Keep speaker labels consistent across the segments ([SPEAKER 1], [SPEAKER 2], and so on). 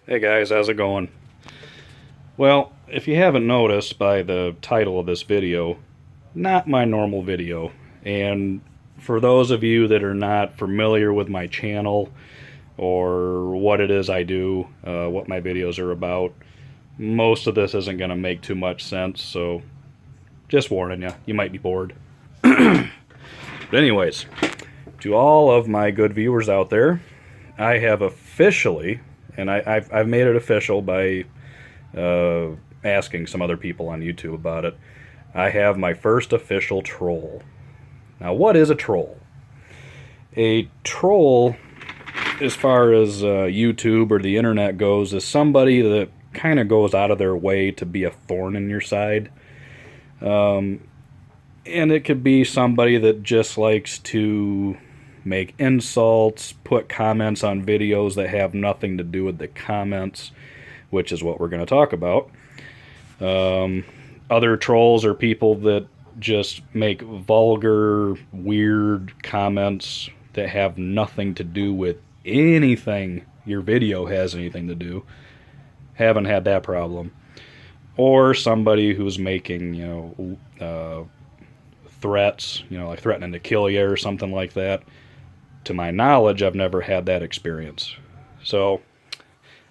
[SPEAKER 1] Hey guys, how's it going? Well, if you haven't noticed by the title of this video, not my normal video. And for those of you that are not familiar with my channel or what it is I do, what my videos are about, most of this isn't going to make too much sense, so just warning you, you might be bored. But anyways, to all of my good viewers out there, I have officially, and I've made it official by asking some other people on YouTube about it. I have my first official troll. Now, what is a troll? A troll, as far as YouTube or the internet goes, is somebody that kind of goes out of their way to be a thorn in your side. And it could be somebody that just likes to make insults, put comments on videos that have nothing to do with the comments, which is what we're going to talk about. Other trolls are people that just make vulgar, weird comments that have nothing to do with anything your video has anything to do. Haven't had that problem. Or somebody who's making, threats, like threatening to kill you or something like that. To my knowledge, I've never had that experience. So,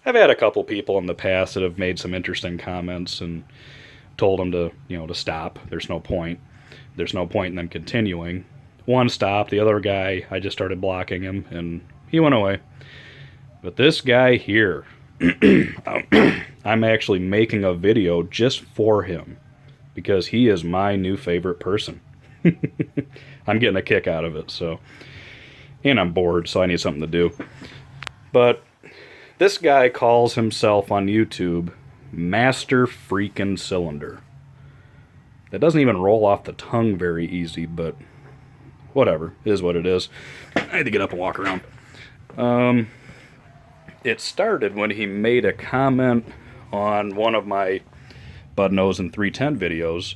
[SPEAKER 1] I've had a couple people in the past that have made some interesting comments and told them to stop. There's no point. There's no point in them continuing. One stopped. The other guy, I just started blocking him, and he went away. But this guy here, I'm actually making a video just for him because he is my new favorite person. I'm getting a kick out of it, so. And I'm bored, so I need something to do. But this guy calls himself on YouTube Master Freakin' Cylinder. That doesn't even roll off the tongue very easy, but whatever. It is what it is. I need to get up and walk around. It started when he made a comment on one of my Bud Nose and 310 videos.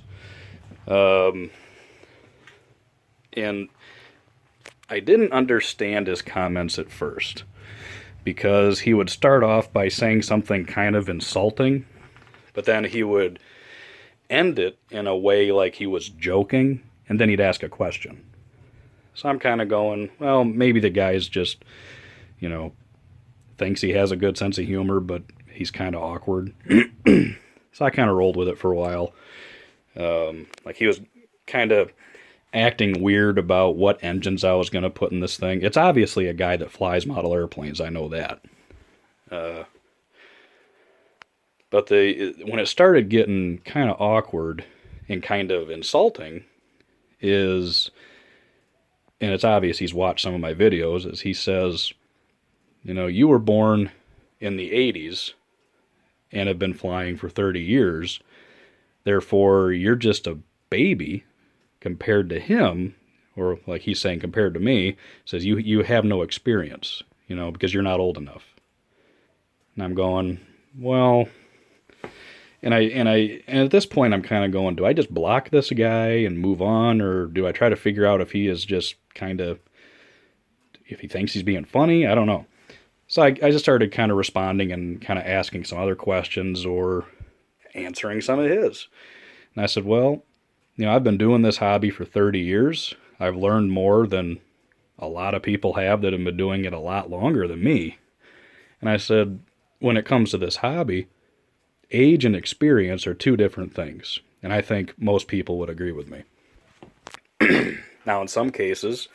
[SPEAKER 1] And I didn't understand his comments at first, because he would start off by saying something kind of insulting, but then he would end it in a way like he was joking, and then he'd ask a question. So I'm kind of going, well, maybe the guy's just, thinks he has a good sense of humor, but he's kind of awkward. So I kind of rolled with it for a while. Like he was kind of acting weird about what engines I was going to put in this thing. It's obviously a guy that flies model airplanes, I know that. But when it started getting kind of awkward and kind of insulting and it's obvious he's watched some of my videos, as he says, you were born in the 80s and have been flying for 30 years, therefore you're just a baby compared to him, or like he's saying compared to me, says you have no experience, because you're not old enough. And I'm going, well, and at this point I'm kind of going, do I just block this guy and move on, or do I try to figure out if he is just if he thinks he's being funny? I don't know. So I just started kind of responding and kind of asking some other questions or answering some of his. And I said, well, I've been doing this hobby for 30 years. I've learned more than a lot of people have that have been doing it a lot longer than me. And I said, when it comes to this hobby, age and experience are two different things. And I think most people would agree with me. Now, in some cases,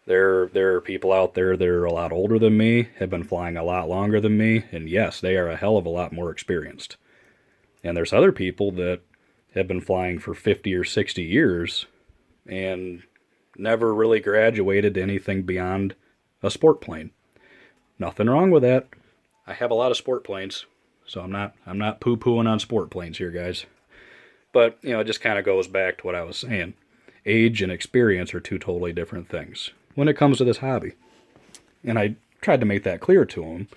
[SPEAKER 1] there are people out there that are a lot older than me, have been flying a lot longer than me, and yes, they are a hell of a lot more experienced. And there's other people that have been flying for 50 or 60 years and never really graduated to anything beyond a sport plane. Nothing wrong with that. I have a lot of sport planes, so I'm not poo-pooing on sport planes here, guys. But, it just kind of goes back to what I was saying. Age and experience are two totally different things when it comes to this hobby. And I tried to make that clear to him.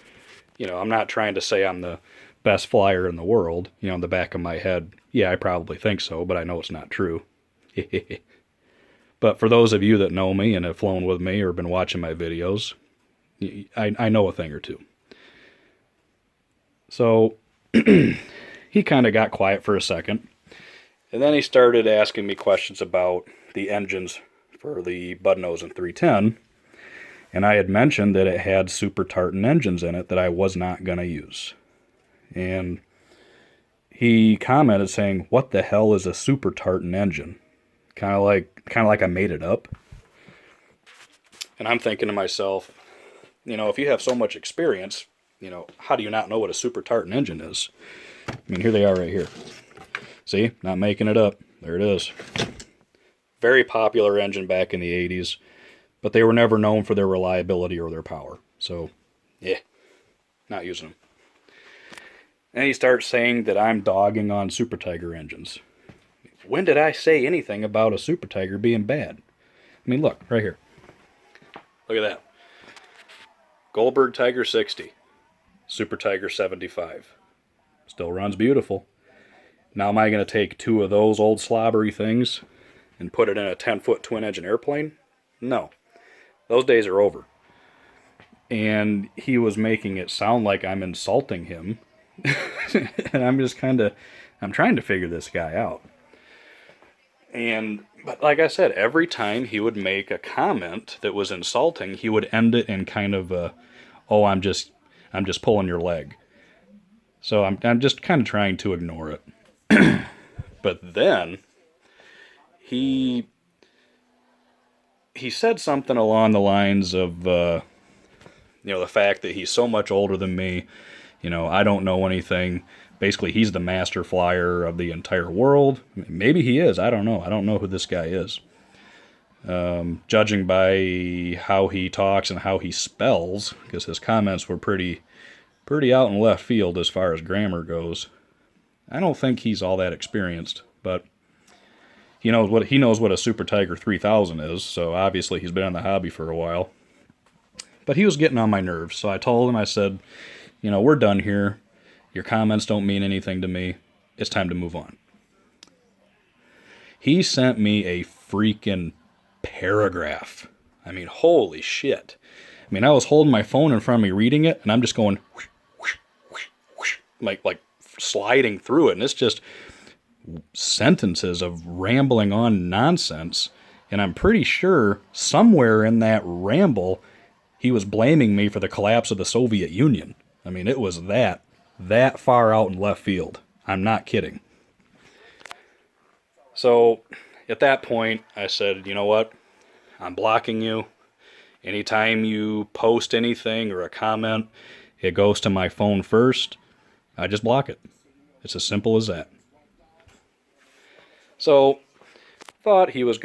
[SPEAKER 1] I'm not trying to say I'm the best flyer in the world. In the back of my head, yeah, I probably think so, but I know it's not true. But for those of you that know me and have flown with me or been watching my videos, I know a thing or two. So he kind of got quiet for a second. And then he started asking me questions about the engines for the Budnosen 310. And I had mentioned that it had Super Tartan engines in it that I was not going to use. And he commented saying, "What the hell is a Super Tartan engine?" Kind of like I made it up. And I'm thinking to myself, if you have so much experience, how do you not know what a Super Tartan engine is? I mean, here they are right here. See, not making it up. There it is. Very popular engine back in the 80s, but they were never known for their reliability or their power. So, yeah, not using them. And he starts saying that I'm dogging on Super Tiger engines. When did I say anything about a Super Tiger being bad? I mean, look, right here. Look at that. Goldberg Tiger 60. Super Tiger 75. Still runs beautiful. Now am I going to take two of those old slobbery things and put it in a 10-foot twin-engine airplane? No. Those days are over. And he was making it sound like I'm insulting him. And I'm trying to figure this guy out. But like I said, every time he would make a comment that was insulting, he would end it in kind of a, "Oh, I'm just pulling your leg." So I'm just kind of trying to ignore it. But then he said something along the lines of the fact that he's so much older than me. I don't know anything. Basically, he's the master flyer of the entire world. Maybe he is. I don't know. I don't know who this guy is. Judging by how he talks and how he spells, because his comments were pretty out in left field as far as grammar goes. I don't think he's all that experienced, but he knows what a Super Tiger 3000 is, so obviously he's been in the hobby for a while. But he was getting on my nerves, so I told him, I said, we're done here. Your comments don't mean anything to me. It's time to move on. He sent me a freaking paragraph. I mean, holy shit. I mean, I was holding my phone in front of me reading it, and I'm just going whoosh, whoosh, whoosh, whoosh, like sliding through it, and it's just sentences of rambling on nonsense. And I'm pretty sure somewhere in that ramble, he was blaming me for the collapse of the Soviet Union. I mean, it was that far out in left field. I'm not kidding. So at that point, I said, you know what? I'm blocking you. Anytime you post anything or a comment, it goes to my phone first. I just block it. It's as simple as that. So thought he was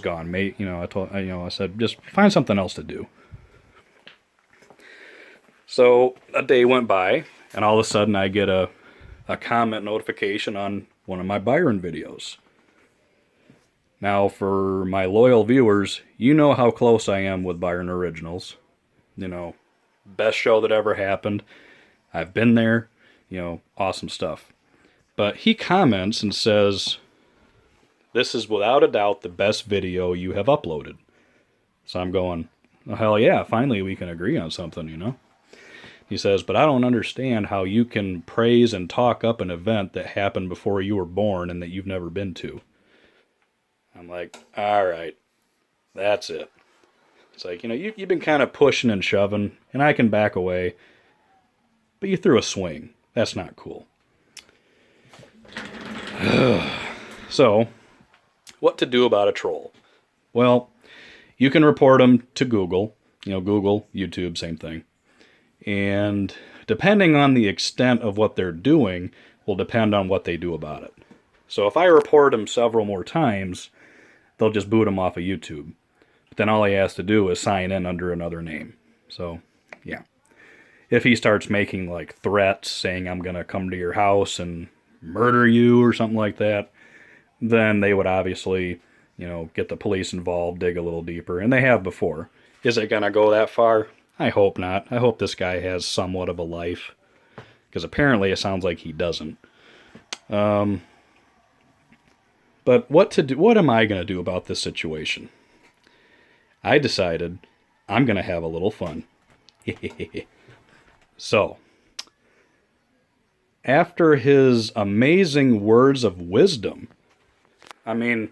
[SPEAKER 1] gone, mate. I said, just find something else to do. So a day went by, and all of a sudden I get a comment notification on one of my Byron videos. Now, for my loyal viewers, you know how close I am with Byron Originals. Best show that ever happened. I've been there. Awesome stuff. But he comments and says, "This is without a doubt the best video you have uploaded." So I'm going, well, hell yeah, finally we can agree on something, He says, "But I don't understand how you can praise and talk up an event that happened before you were born and that you've never been to." I'm like, all right, that's it. It's like, you've been kind of pushing and shoving, and I can back away, but you threw a swing. That's not cool. So, what to do about a troll? Well, you can report them to Google. Google, YouTube, same thing. And depending on the extent of what they're doing will depend on what they do about it. So if I report them several more times, they'll just boot him off of YouTube. But then all he has to do is sign in under another name. So, yeah. If he starts making threats saying I'm going to come to your house and murder you or something like that, then they would obviously, get the police involved, dig a little deeper. And they have before. Is it going to go that far? I hope not. I hope this guy has somewhat of a life. Because apparently it sounds like he doesn't. But what to do? What am I going to do about this situation? I decided I'm going to have a little fun. So, after his amazing words of wisdom, I mean,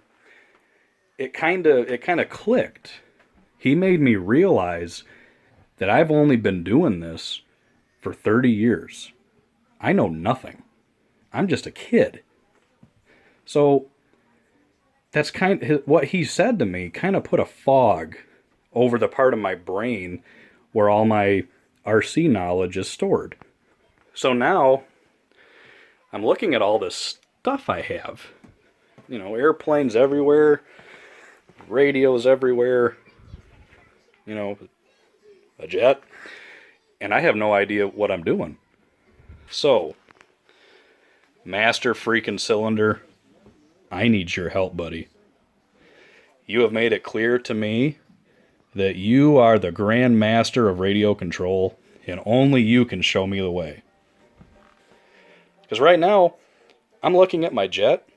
[SPEAKER 1] it kind of clicked. He made me realize that I've only been doing this for 30 years. I know nothing. I'm just a kid. So that's what he said to me kind of put a fog over the part of my brain where all my RC knowledge is stored. So now I'm looking at all this stuff I have. You know, airplanes everywhere, radios everywhere, you know, a jet, and I have no idea what I'm doing. So, Master freaking Cylinder, I need your help, buddy. You have made it clear to me that you are the Grand Master of radio control, and only you can show me the way. Because right now, I'm looking at my jet,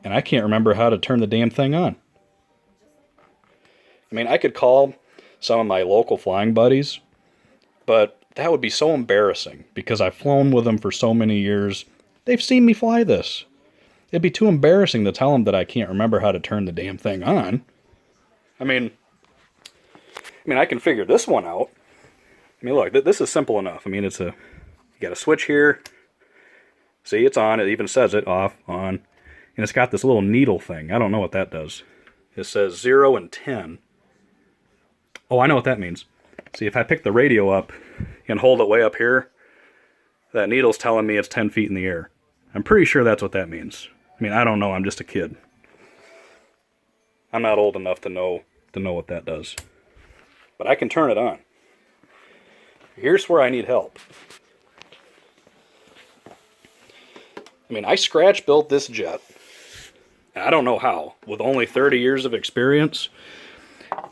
[SPEAKER 1] and I can't remember how to turn the damn thing on. I mean, I could call some of my local flying buddies, but that would be so embarrassing because I've flown with them for so many years. They've seen me fly this. It'd be too embarrassing to tell them that I can't remember how to turn the damn thing on. I mean, I can figure this one out. I mean, look, this is simple enough. I mean, you got a switch here. See, it's on. It even says it, off, on. And it's got this little needle thing. I don't know what that does. It says 0 and 10. Oh, I know what that means. See, if I pick the radio up and hold it way up here, that needle's telling me it's 10 feet in the air. I'm pretty sure that's what that means. I mean, I don't know. I'm just a kid. I'm not old enough to know what that does. But I can turn it on. Here's where I need help. I mean, I scratch built this jet. I don't know how. With only 30 years of experience,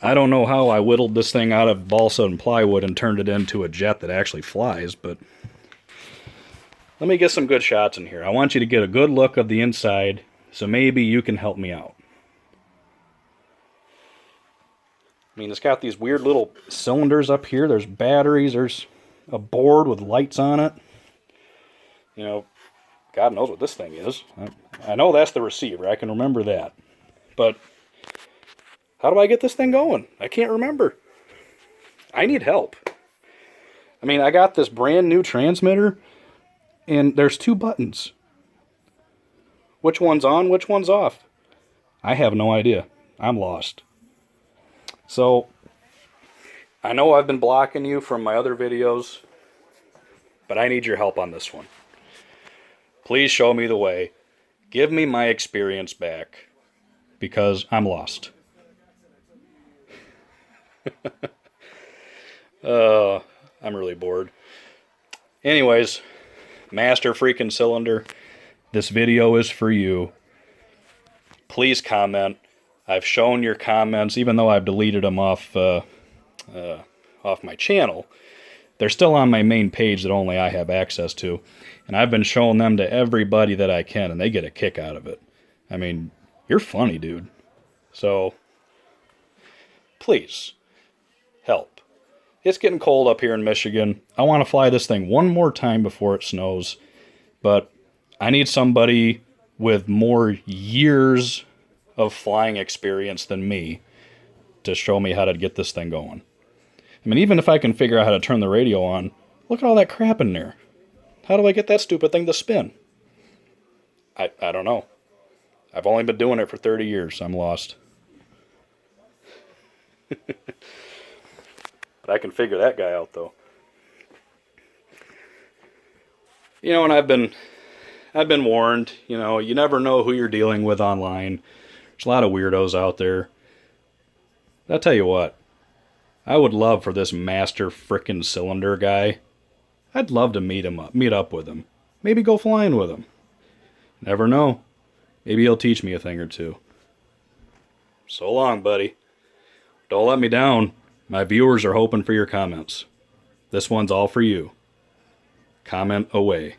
[SPEAKER 1] I don't know how I whittled this thing out of balsa and plywood and turned it into a jet that actually flies, but let me get some good shots in here. I want you to get a good look of the inside, so maybe you can help me out. I mean, it's got these weird little cylinders up here. There's batteries. There's a board with lights on it. You know, God knows what this thing is. I know that's the receiver. I can remember that. But how do I get this thing going? I can't remember. I need help. I mean, I got this brand new transmitter, and there's 2 buttons. Which one's on, which one's off? I have no idea. I'm lost. So, I know I've been blocking you from my other videos, but I need your help on this one. Please show me the way. Give me my experience back, because I'm lost. I'm really bored. Anyways, Master freaking Cylinder, this video is for you. Please comment. I've shown your comments, even though I've deleted them off my channel. They're still on my main page that only I have access to. And I've been showing them to everybody that I can, and they get a kick out of it. I mean, you're funny, dude. So, please, help. It's getting cold up here in Michigan. I want to fly this thing one more time before it snows. But I need somebody with more years of flying experience than me to show me how to get this thing going. I mean, even if I can figure out how to turn the radio on, look at all that crap in there. How do I get that stupid thing to spin? I don't know. I've only been doing it for 30 years. I'm lost. But I can figure that guy out, though. You know, and I've been warned, you know, you never know who you're dealing with online. There's a lot of weirdos out there. I'll tell you what. I would love for this Master frickin' Cylinder guy. I'd love to meet up with him. Maybe go flying with him. Never know. Maybe he'll teach me a thing or two. So long, buddy. Don't let me down. My viewers are hoping for your comments. This one's all for you. Comment away.